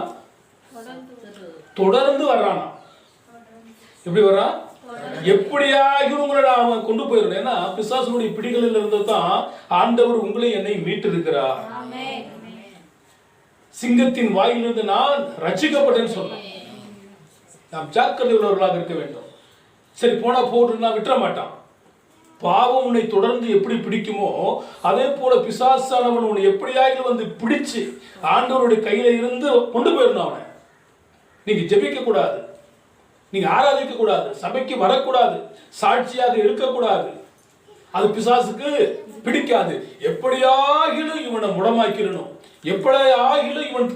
Speaker 3: தொடர்ந்து வர்றானா. எப்படி வரா? எப்படியாக உங்களை அவன் கொண்டு போயிடணும். ஏன்னா பிசாசுடைய பிடிகளில் இருந்து தான் ஆண்டவர் உங்களை என்னை மீட்டு இருக்கிறார். சிங்கத்தின் வாயிலிருந்து நான் ரட்சிக்கப்பட்டேன்னு சொன்னேன். நாம் ஜாக்கிரதை உள்ளவர்களாக இருக்க வேண்டும். சரி போனா போட்டு நான் விட்டுற மாட்டான். பாவம் உன்னை தொடர்ந்து எப்படி பிடிக்குமோ அதே போல பிசாசானவன் உன்னை எப்படியாக பிடிச்சு ஆண்டவருடைய கையில இருந்து கொண்டு போயிடணும். அவனை நீங்க ஜெபிக்க கூடாது, நீங்க ஆராதிக்க கூடாது, சபைக்கு வரக்கூடாது, சாட்சியாக இருக்கக்கூடாது. அது பிசாசுக்கு பிடிக்காது. எப்படியாகிலும் இவனை முடமாக்கிடணும், எப்படியாகிலும் இவன்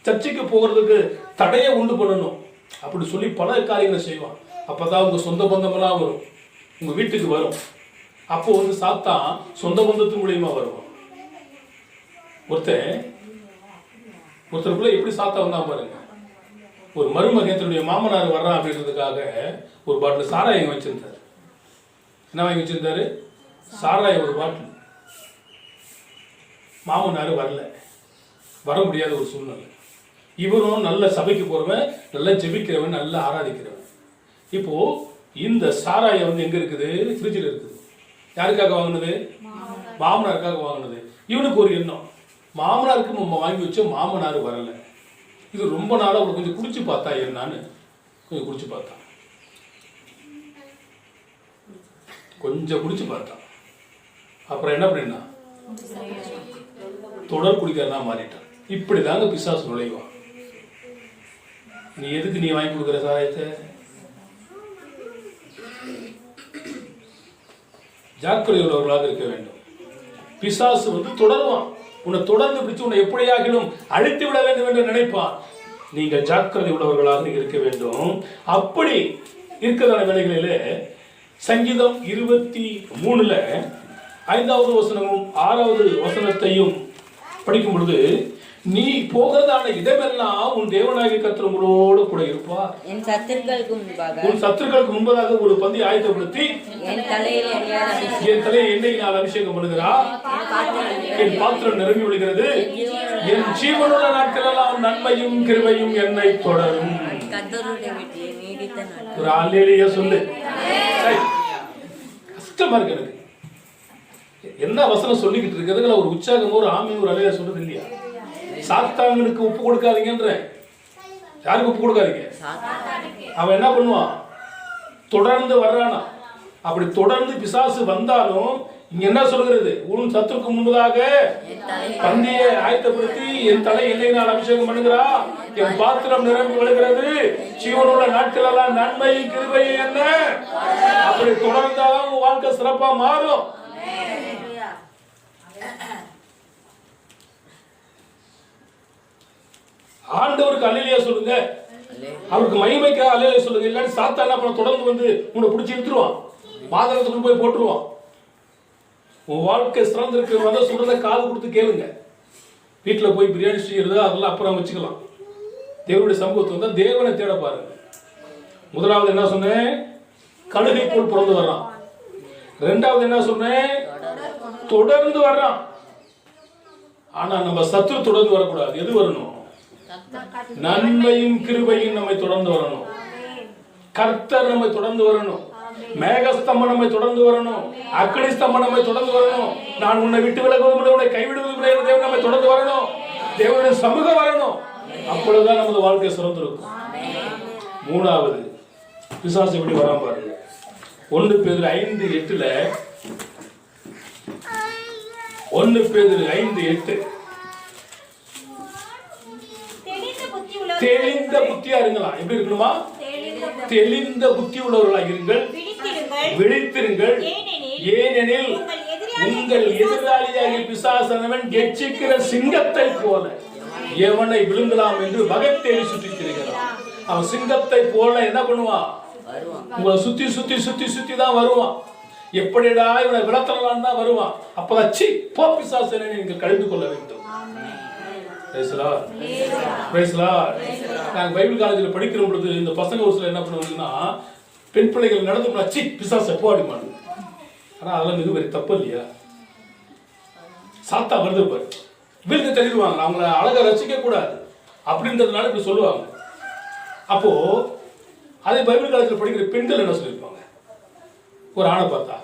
Speaker 3: சர்ச்சைக்கு போகிறதுக்கு தடையை உண்டு பண்ணணும் அப்படி சொல்லி பல காரியங்களை செய்வான். அப்பதான் உங்க சொந்த பந்தமெல்லாம் வரும், உங்க வீட்டுக்கு வரும். அப்போ சாத்தான் சொந்த பந்தத்து மூலியமா வருவான். ஒருத்தருக்குள்ள எப்படி சாத்தா வந்தா பாருங்க. ஒரு மருமகன் தன்னுடைய மாமனார் வர்றான் அப்படின்றதுக்காக ஒரு பாட்டில் சாராயம் வச்சிருந்தாரு. என்ன வாங்கி வச்சிருந்தாரு? சாராயம் ஒரு பாட்டில். மாமனார் வர முடியாத ஒரு சூழ்நிலை. இவரும் நல்ல சபைக்கு போறவன், நல்லா ஜெபிக்கிறவன், நல்லா ஆராதிக்கிறவன். இப்போ இந்த சாராயம் எங்க இருக்குது? ஃப்ரிட்ஜில் இருக்குது. யாருக்காக வாங்கினது? மாமனாருக்காக வாங்கினது. இவனுக்கு ஒரு எண்ணம், மாமனாருக்கு நம்ம வாங்கி வச்சோம், மாமனார் வரல. இது ரொம்ப நாளா அவனை கொஞ்சம் குடிச்சு பார்த்தா என்னன்னு கொஞ்சம் குடிச்சு பார்த்தான். அப்புறம் என்ன பண்ணினா தொடர் குடிக்கிறதா மாறிட்டான். இப்படிதாங்க பிசாசு நுழைவான். நீ எதுக்கு நீ வாங்கி கொடுக்குற சாராயத்தை? ஜாக்கிரதை உள்ளவர்களாக இருக்க வேண்டும். பிசாசு தொடருவான். உன்னை தொடர்ந்து பிடிச்சு உன்னை எப்படியாகிலும் அழித்து விட வேண்டும் என்று நினைப்பான். நீங்கள் ஜாக்கிரதை உள்ளவர்களாக இருக்க வேண்டும். அப்படி இருக்கிறதான வேலைகளிலே சங்கீதம் 23 5வது வசனமும் 6வது வசனத்தையும் படிக்கும் பொழுது, நீ போகிறதான இடமெல்லாம் உன் தேவனாகிய கர்த்தர் உங்களோடு கூட இருப்பார்.
Speaker 5: உன்
Speaker 3: சத்துருக்களுக்கு முன்பதாக ஒரு பந்தி ஆயத்தப்படுத்தி என் தலையை எண்ணெயினால் அபிஷேகம் பண்ணுகிறார். என் பாத்திரம் நிரம்பி விழுகிறது. என் ஜீவனுள்ள நாட்கள் எல்லாம் நன்மையும் கிருபையும் என்னை தொடரும். ஒரு அல்லேலூயா சொல்லு. கஷ்டமா இருக்கு எனக்கு. என்ன வசனம் சொல்லிக்கிட்டு இருக்கிறதுல ஒரு உற்சாகம், ஒரு ஆமீன், ஒரு அல்லேலூயா சொல்றது இல்லையா? சாத்தானுக்கு உப்பு கொடுக்காதீங்கன்ற. யாருக்கு உப்பு கொடுக்காதீங்க? அவன் என்ன பண்ணுவான்? தொடர்ந்து வர்றானா. அப்படி தொடர்ந்து பிசாசு வந்தாலும் இங்க என்ன சொல்கிறது? உன் சத்துருக்கு முன்பதாக பந்தியை ஆயத்தப்படுத்தி என் தலை எண்ணெயினால் அபிஷேகம் பண்ணுகிறா, என் பாத்திரம் நிரம்பி விழுகிறது, ஜீவனுள்ள நாட்கள் எல்லாம் நன்மை கிருபை என்ன. அப்படி தொடர்ந்தாலும் உங்க வாழ்க்கை சிறப்பா மாறும். ஆண்டவருக்கு அல்லேலூயா சொல்லுங்க, அவருக்கு மகிமைக்கு அல்லேலூயா சொல்லுங்க. இல்லாட்டி சாத்தான் என்ன பண்ண, தொடர்ந்து வந்து உன்னை பிடிச்சி இழுத்துருவான், பாதகத்துக்குள்ள போய் போட்டுருவான். உன் வாழ்க்கை சிறந்திருக்கு வந்து சொல்றத காது கொடுத்து கேளுங்க. வீட்டில் போய் பிரியாணி செய்யறது அதெல்லாம் அப்புறம் வச்சுக்கலாம். தேவனுடைய சமூகத்தை வந்தால் தேவனை தேட பாருங்க. முதலாவது என்ன சொன்னேன்? கழுகை போல் பிறந்து வர்றான். ரெண்டாவது என்ன சொன்னேன்? தொடர்ந்து வர்றான். ஆனா நம்ம சத்துரு தொடர்ந்து வரக்கூடாது. எது வரணும்? நன்மையும் கிருபையும் நம்மை தொடர்ந்து வரணும். கர்த்தர் நம்மை தொடர்ந்து வரணும். மேகஸ்தம்பம் நம்மை தொடர்ந்து வரணும். அக்னி ஸ்தம்பம் நம்மை தொடர்ந்து வரணும். நான் உன்னை விட்டு விலகுவதும் இல்லை, உன்னை கைவிடுவதும் இல்லை, தேவன் நம்மை தொடர்ந்து வரணும். தேவனுடைய சமூகம் வரணும். அப்பொழுதுதான் நமது வாழ்க்கை சிறந்திருக்கும். மூணாவது பிசாசு எப்படி வராம பாருங்க. 1 பேதுரு 5:8 1 பேதுரு 5:8 தெளிந்த புத்தியா இருங்களா. எப்படி இருக்கணுமா? தெளிந்த புத்தி உள்ளவர்களாக இருங்கள், விழித்திருங்கள். ஏனெனில் உங்கள் எதிராளியாகிய பிசாசானவன் கெர்ச்சிக்கிற சிங்கத்தை போல எவனை விழுங்கலாம் என்று வகை தேடி சுற்றி திரிகிறான். அவன் சிங்கத்தை போல என்ன பண்ணுவான்? உங்களை சுத்தி சுத்தி சுத்தி சுத்தி தான் வருவான். எப்படிடா இவனை விளத்தலாம் தான் வருவான். அப்பதான் சி போ பிசாசனை நீங்கள் கழிந்து கொள்ள வேண்டும். நாங்கள் பைபிள் காலேஜில் படிக்கிற பொழுது இந்த பசங்க ஒரு சில என்ன பண்ணுவாங்கன்னா, பெண் பிள்ளைகள் நடந்து சி பிசாசை போ அடிமாடு. ஆனால் அதெல்லாம் மிகப்பெரிய தப்பு இல்லையா? சாத்தா வருது பாரு, வீழ்ந்து தள்ளிடுவாங்க. அவங்கள அழகா ரசிக்க கூடாது அப்படின்றதுனால இப்படி சொல்லுவாங்க. அப்போ அதே பைபிள் காலேஜில் படிக்கிற பெண்கள் என்ன சொல்லியிருப்பாங்க? ஒரு ஆணை பார்த்தா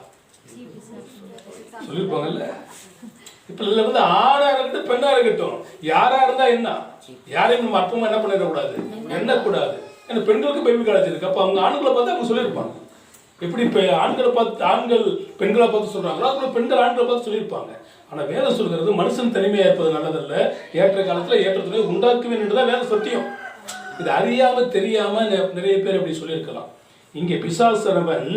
Speaker 3: சொல்லியிருப்பாங்கல்ல. இப்ப வந்து ஆணா இருக்கட்டும் பெண்ணா இருக்கட்டும், யாரா இருந்தா என்ன, யாரையும் நம்ம அற்பமா என்ன பண்ணிடக்கூடாது, எண்ணக்கூடாது. ஏன்னா பெண்களுக்கு பைபிள் காலேஜ் இருக்கு. அப்ப அவங்க ஆண்களை பார்த்து அவங்க சொல்லியிருப்பாங்க. எப்படி இப்ப ஆண்களை பார்த்து ஆண்கள் பெண்களை பார்த்து சொல்றாங்களோ அதுக்குள்ள பெண்கள் ஆண்களை பார்த்து சொல்லியிருப்பாங்க. ஆனா வேதம் சொல்கிறது மனுஷன் தனிமையா இருப்பது நல்லதல்ல, ஏற்ற காலத்துல ஏற்ற துணை உண்டாக்குவேன் என்றுதான் வேத சத்தியம். இது அறியாம தெரியாம நிறைய பேர் அப்படி சொல்லியிருக்கலாம். இங்கே பிசாசனவன்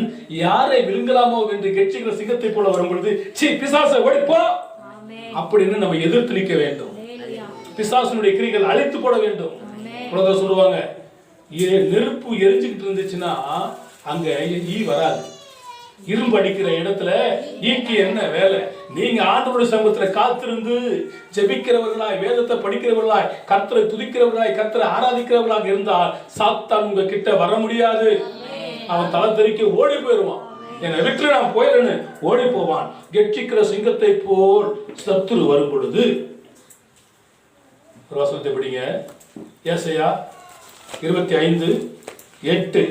Speaker 3: யாரை விழுங்கலாமோ என்று கெர்ச்சிக்கிற சிங்கத்தை போல வரும் பொழுது சி பிசாசை ஓடிப்போ அப்படின்னு நம்ம எதிர்த்து நிற்க வேண்டும். பிசாசனுடைய கிரிகள் அழித்து போட வேண்டும். உலக சொல்லுவாங்க, நெருப்பு எரிஞ்சுக்கிட்டு இருந்துச்சுன்னா அங்க ஈ வராது. இரும்பு அடிக்கிற இடத்துல ஈக்கு என்ன வேலை? நீங்க ஆண்டவருடைய சமூகத்துல காத்திருந்து ஜெபிக்கிறவர்களாய், வேதத்தை படிக்கிறவர்களாய், கர்த்தரை துதிக்கிறவர்களாய், கர்த்தரை ஆராதிக்கிறவர்களாக இருந்தால் சாத்தான் உங்க கிட்ட வர முடியாது. அவன் தலை தெறிக்க ஓடி போயிடுவான். என்னை விட்டு நான் போயிடுன்னு ஓடி போவான். கெர்ச்சிக்கிற சிங்கத்தை போல் சத்துரு வரும் பொழுது வசனத்தை படிங்க. ஏசாயா 25:8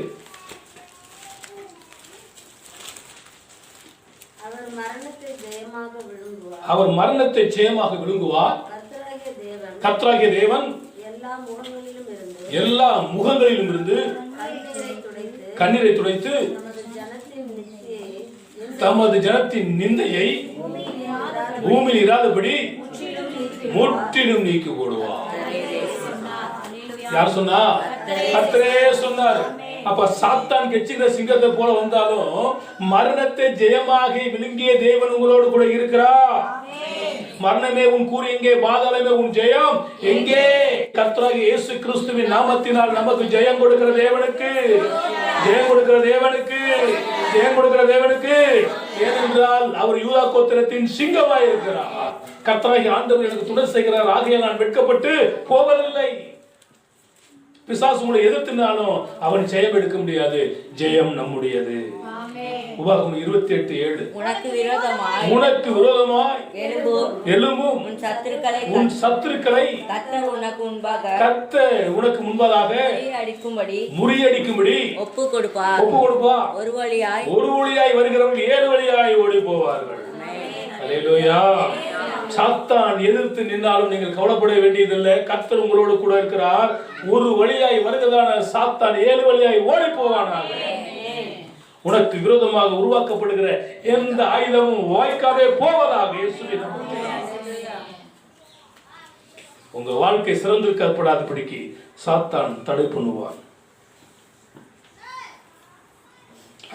Speaker 3: அவர் மரணத்தை ஜெயமாக விழுங்குவார். கர்த்தராகிய தேவன் எல்லா முகங்களிலும் இருந்து கண்ணீரை துடைத்து தமது ஜனத்தின் நிந்தையை பூமியில் இராதபடி முற்றிலும் நீக்கி போடுவார். யார் சொன்னா? கர்த்தரே சொன்னார். அப்ப சாத்தான் கெர்ச்சிக்கிற சிங்கத்தை போல வந்தாலும் மரணத்தை ஜெயமாக விழுங்கிய தேவன் உங்களோடு கூட இருக்கிறார். மரணமே உன் கூறி எங்கே, பாதாளமே உன் ஜெயம் எங்கே? கர்த்தராகிய இயேசு கிறிஸ்துவின் நாமத்தினால் நமக்கு ஜெயம் கொடுக்கிற தேவனுக்கு, ஜெயம் கொடுக்கிற தேவனுக்கு, ஜெயம் கொடுக்கிற தேவனுக்கு. ஏனென்றால் அவர் யூதா கோத்திரத்தின் சிங்கமாய் இருக்கிறார். கர்த்தராகிய ஆண்டவர் எனக்கு துணை செய்கிறார், ஆகையால் நான் வெட்கப்பட்டு போவதில்லை. பிசாசு உங்களை எதிர்த்தினாலும் அவன் ஜெயம் எடுக்க முடியாது. ஜெயம் நம்முடையது. உபாகமம் 28:7 உனக்கு விரோதமாய் எழும்பும் உன் சத்துருக்களை கர்த்தர் உனக்கு முன்பாக முறியடிக்கும்படி ஒப்பு கொடுப்பார். ஒரு வழியாய் வருகிறவர்கள் 7 வழியாய் ஓடி போவார்கள். அல்லேலூயா. சாத்தான் எதிர்த்து நின்றாலும் நீங்கள் கவலைப்பட வேண்டியதில்லை. கர்த்தர் உங்களோடு கூட இருக்கிறார். ஒரு வழியாய் வருகிறதான சாத்தான் 7 வழியாய் ஓடி போவானாக. உனக்கு விரோதமாக உருவாக்கப்படுகிற எந்த ஆயுதமும் வாய்க்காதே போவதாக இயேசுவின் நாமத்தில். உங்க வாழ்க்கை சிறந்திருக்கப்படாதபடிக்கு சாத்தான் தடை பண்ணுவான்.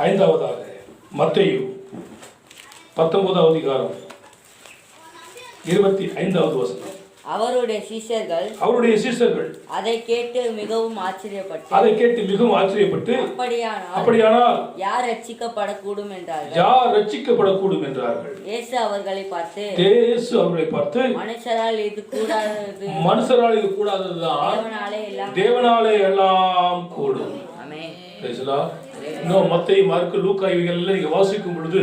Speaker 3: ஐந்தாவதாக மத்தேயு 19வது அதிகாரம் 25வது வசனம்.
Speaker 5: அவருடைய சீஷர்கள் அதை கேட்டு மிகவும் ஆச்சரியப்பட்டு அப்படியானால் யார் ரட்சிக்கப்படக்கூடும் என்றார்கள். இயேசு அவர்களை பார்த்து மனுஷரால் இது கூடாததுதான் தேவனாலே எல்லாம் கூடும். இன்னும் மத்தேயு, மார்க்கு, லூக்கா இவைகள் நீங்க வாசிக்கும் பொழுது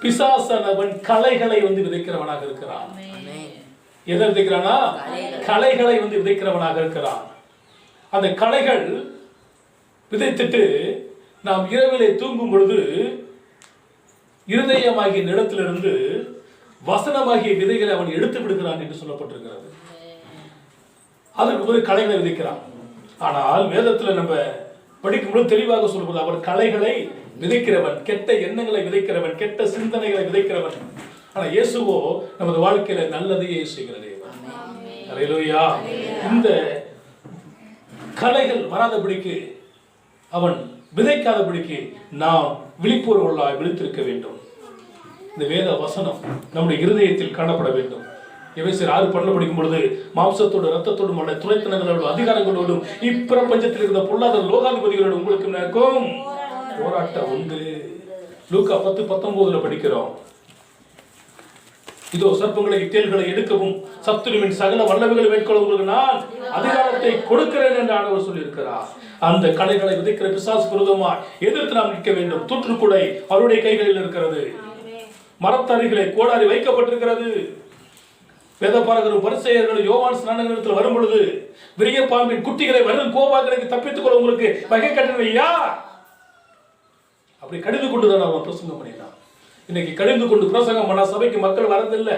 Speaker 5: பிசாசானவன் கலைகளை விதைக்கிறவனாக இருக்கிறான். எதை விதைக்கிறானா? கலைகளை விதைக்கிறவனாக இருக்கிறான். அந்த கலைகள் விதைத்துட்டு நாம் இரவிலே தூங்கும் பொழுது இருதயமாகிய நிலத்திலிருந்து வசனமாகிய விதைகளை அவன் எடுத்து விடுகிறான் என்று சொல்லப்பட்டிருக்கிறது. அதற்கு போது கலைகளை விதைக்கிறான். ஆனால் வேதத்தில் நம்ம படிக்கும்போது தெளிவாக சொல்லும்போது அவர் கலைகளை விதைக்கிறவன், கெட்ட எண்ணங்களை விதைக்கிறவன், கெட்ட சிந்தனைகளை விதைக்கிறவன். ஆனா இயேசுவோ நமது வாழ்க்கையில நல்லதையே செய்கிற தேவன். அல்லேலூயா. இந்த கலைகள் வராதபடிக்கு, அவன் விதைக்காதபடிக்கு நாம் விழிப்புணர்வுள்ளாய் விழித்திருக்க வேண்டும். இந்த வேத வசனம் நம்முடைய இருதயத்தில் காணப்பட வேண்டும். எபேசியர் 6:12 படிக்கும் பொழுது மாம்சத்தோடு இரத்தத்தோடும் அல்ல துணைத்தனங்களோடும் அதிகாரங்களோடும் இப்பிரபஞ்சத்தில் இருந்த பொல்லாத லோகாதிபதிகளோடு உங்களுக்கு நடக்கும் போராட்டம் உண்டு. லூக்கா 10:19 படிக்கிறோம். இதோ சர்ப்பங்களை தேள்களை எடுக்கவும் சத்துருவின் சகல வல்லமைகளை மேற்கொள்ள உங்களுக்கு நான் அதிகாரத்தை கொடுக்கிறேன் என்று ஆண்டவர் சொல்லியிருக்கிறார். அந்த கலைகளை விதைக்கிற பிசாசுக்கு விரோதமாய் எதிர்த்து நாம் நிற்க வேண்டும். தூற்றுக்குடை அவருடைய கைகளில் இருக்கிறது. மரத்தருகிலே கோடாரி வைக்கப்பட்டிருக்கிறது. வேதபாரகரும் பரிசேயர்களும் யோவான் ஸ்நானத்தில் வரும் பொழுது விரிய பாம்பின் குட்டிகளை வரும் கோபாக்களுக்கு தப்பித்துக் கொள்ள உங்களுக்கு வகை கட்டணையா அப்படி கடிந்து கொண்டுதான் அவன் பிரசங்கம் பண்ணினான். இன்னைக்கு கடிந்து கொண்டு பிரசங்கம் பண்ணா சபைக்கு மக்கள் வரதில்லை.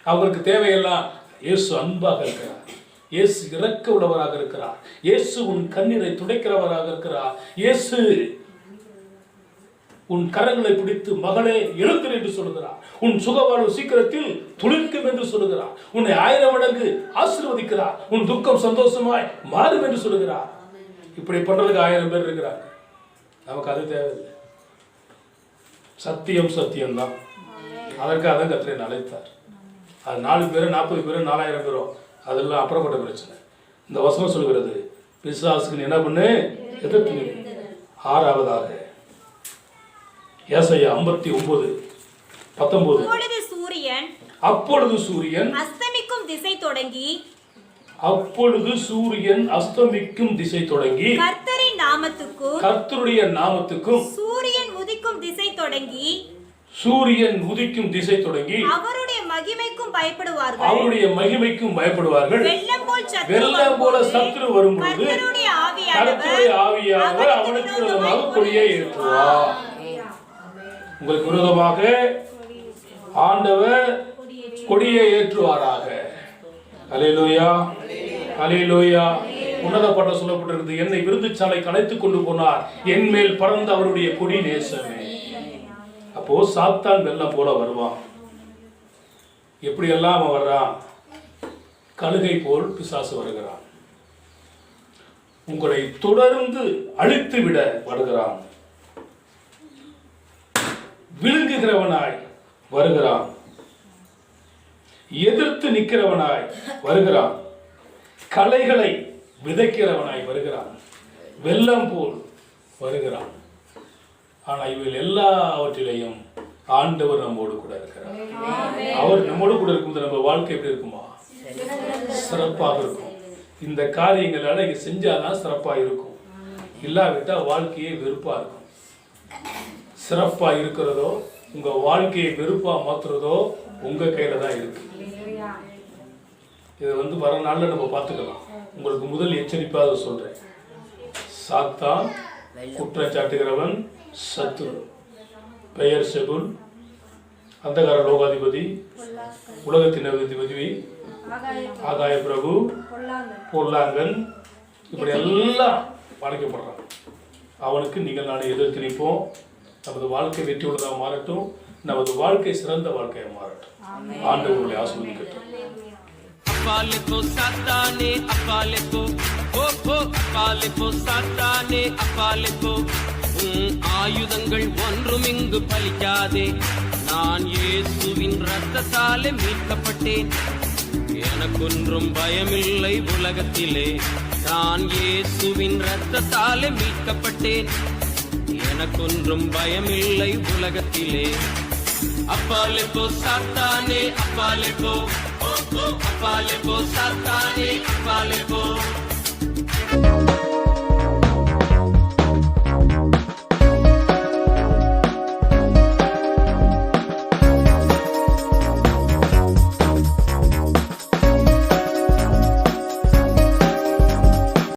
Speaker 5: அவங்களுக்கு தேவையெல்லாம் இயேசு அன்பாக இருக்கிறார், இயேசு இரக்க உள்ளவராக இருக்கிறார், இயேசு உன் கண்ணீரை துடைக்கிறவராக இருக்கிறார், இயேசு உன் கரங்களை பிடித்து மகளே எழுந்து என்று சொல்லுகிறார், உன் சுகவாழ்வு சீக்கிரத்தில் துளிர்க்கும் என்று சொல்லுகிறார், உன்னை 1000 மடங்கு ஆசீர்வதிக்கிறார், உன் துக்கம் சந்தோஷமாய் மாறும் என்று சொல்லுகிறார். இப்படி பண்றதுக்கு 1000 பேர் இருக்கிறாங்க. நமக்கு அது தேவையில்லை. சத்தியம் சத்தியம்தான். அதற்காக தான் கர்த்தரை அழைத்தார். அது 4 பேர் 40 பேர் 4000 பேரோ அதெல்லாம் அப்புறப்பட்ட பிரச்சனை. இந்த வசனம் சொல்கிறது பிசாசுக்கு என்ன பண்ணு, எதிர்த்து. 6ஆவதாக ஏசாயா 59:19. அப்பொழுது சூரியன் அஸ்தமிக்கும் திசை தொடங்கி கர்த்தருடைய நாமத்துக்கும் சூரியன் உதிக்கும் திசை தொடங்கி அவருடைய மகிமைக்கும் பயப்படுவார்கள். வெள்ளம் போல சத்துரு வரும்போது கர்த்தருடைய ஆவியானவர் அவனுக்கு விரோதமாக கொடியை ஏற்றுவார். உங்களுக்கு விரோதமாக ஆண்டவர் கொடியை ஏற்றுவாராக. அல்லேலூயா, அல்லேலூயா. உன்னதப்பட்ட சொல்லப்பட்டிருக்கிறது, என்னை விருந்துச்சாலை கலைத்துக் கொண்டு போனார், என் மேல் பறந்த அவருடைய கொடி நேசமே. அப்போ சாத்தான் வெள்ளம் போல வருவான். எப்படி எல்லாம் வர்றான்? கழுகை போல் பிசாசு வருகிறான். உங்களை தொடர்ந்து அழித்து விட வருகிறான். விழுங்குகிறவனாய் வருகிறான், எதிர்த்து நிற்கிறவனாய் வருகிறான், கலைகளை விதைக்கிறவனாய் வருகிறான், வெள்ளம் போல் வருகிறான். ஆனா இவைகள் எல்லாவற்றிலையும் ஆண்டவர் நம்மோடு கூட இருக்கிறார். அவர் நம்மோடு கூட இருக்கும்போது நம்ம வாழ்க்கை எப்படி இருக்குமா? சிறப்பாக இருக்கும். இந்த காரியங்களால இங்க செஞ்சாதான் சிறப்பாக இருக்கும். இல்லாவிட்டா வாழ்க்கையே வெறுப்பா இருக்கும். சிறப்பா இருக்கிறதோ உங்க வாழ்க்கையை வெறுப்பா மாத்துறதோ உங்க கையில தான் இருக்கு. இதை வர நாள்ல நம்ம பார்த்துக்கலாம். உங்களுக்கு முதல் எச்சரிப்பாக சொல்றேன், சாத்தான் குற்றம் சாட்டுகிறவன், சத்துரு, பெயர் செபுல், அந்தகார லோகாதிபதி, உலகத்தின் அதிபதி, ஆகாய பிரபு, பொல்லாங்கன், இப்படி எல்லாம் படைக்கப்படுறான்.
Speaker 3: அவனுக்கு நீங்கள் நாளை எதிர்த்து நிற்போம். நமது வாழ்க்கை வெற்றி உள்ளதாக மாறட்டும். நமது வாழ்க்கை சிறந்த வாழ்க்கையாக மாறட்டும். ஆண்டவர் உங்களை ஆசீர்வதிக்கட்டும்.
Speaker 6: அப்பாலே போ சாத்தானே, அப்பாலே போ, போ போ, அப்பாலே போ சாத்தானே, அப்பாலே போ. உன் ஆயுதங்கள் ஒன்றும் இங்கு பலிக்காதே. நான் இயேசுவின் இரத்தத்தாலே மீட்கப்பட்டேன். எனக்கொன்றும் பயமில்லை உலகத்திலே. நான் இயேசுவின் இரத்தத்தாலே மீட்கப்பட்டேன். எனக்கொன்றும் பயமில்லை உலகத்திலே. அப்பாலே போ சாத்தானே, அப்பாலே போ, அப்பாலே போ சாத்தானே, அப்பாலே போ.